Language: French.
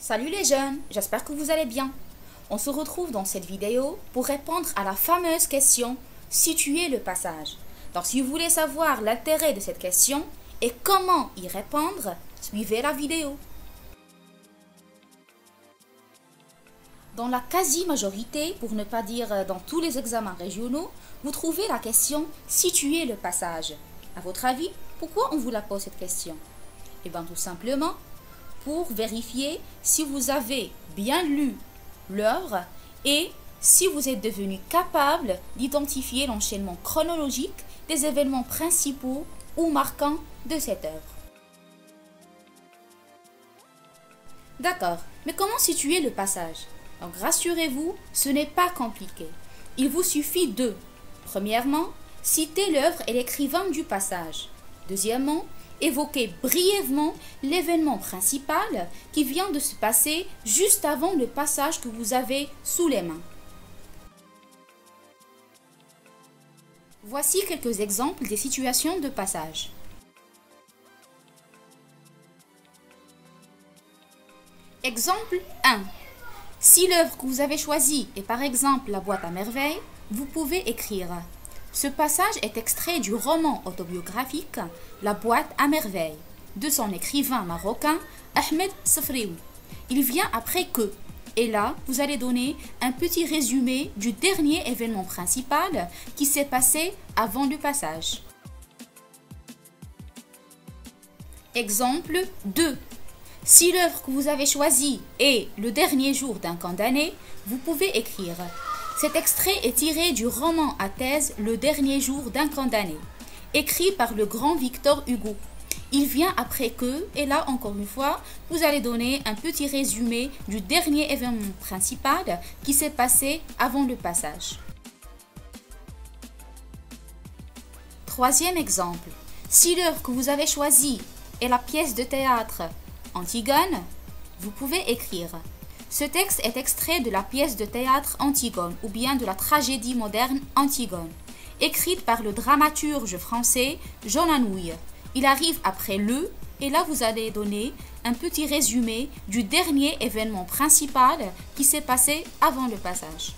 Salut les jeunes, j'espère que vous allez bien. On se retrouve dans cette vidéo pour répondre à la fameuse question « Situer le passage ». Donc si vous voulez savoir l'intérêt de cette question et comment y répondre, suivez la vidéo. Dans la quasi-majorité, pour ne pas dire dans tous les examens régionaux, vous trouvez la question « Situer le passage ». À votre avis, pourquoi on vous la pose cette question? Eh bien tout simplement pour vérifier si vous avez bien lu l'œuvre et si vous êtes devenu capable d'identifier l'enchaînement chronologique des événements principaux ou marquants de cette œuvre. D'accord, mais comment situer le passage? Donc rassurez-vous, ce n'est pas compliqué. Il vous suffit de, premièrement, citer l'œuvre et l'écrivain du passage. Deuxièmement, évoquer brièvement l'événement principal qui vient de se passer juste avant le passage que vous avez sous les mains. Voici quelques exemples des situations de passage. Exemple 1. Si l'œuvre que vous avez choisie est par exemple La boîte à merveilles, vous pouvez écrire: ce passage est extrait du roman autobiographique La boîte à merveilles de son écrivain marocain Ahmed Sefrioui. Il vient après que, et là vous allez donner un petit résumé du dernier événement principal qui s'est passé avant le passage. Exemple 2. Si l'œuvre que vous avez choisie est Le dernier jour d'un condamné, vous pouvez écrire: cet extrait est tiré du roman à thèse Le dernier jour d'un condamné, écrit par le grand Victor Hugo. Il vient après que, et là encore une fois, vous allez donner un petit résumé du dernier événement principal qui s'est passé avant le passage. Troisième exemple. Si l'œuvre que vous avez choisie est la pièce de théâtre Antigone, vous pouvez écrire: ce texte est extrait de la pièce de théâtre Antigone ou bien de la tragédie moderne Antigone, écrite par le dramaturge français Jean Anouilh. Il arrive après le, et là vous allez donner un petit résumé du dernier événement principal qui s'est passé avant le passage.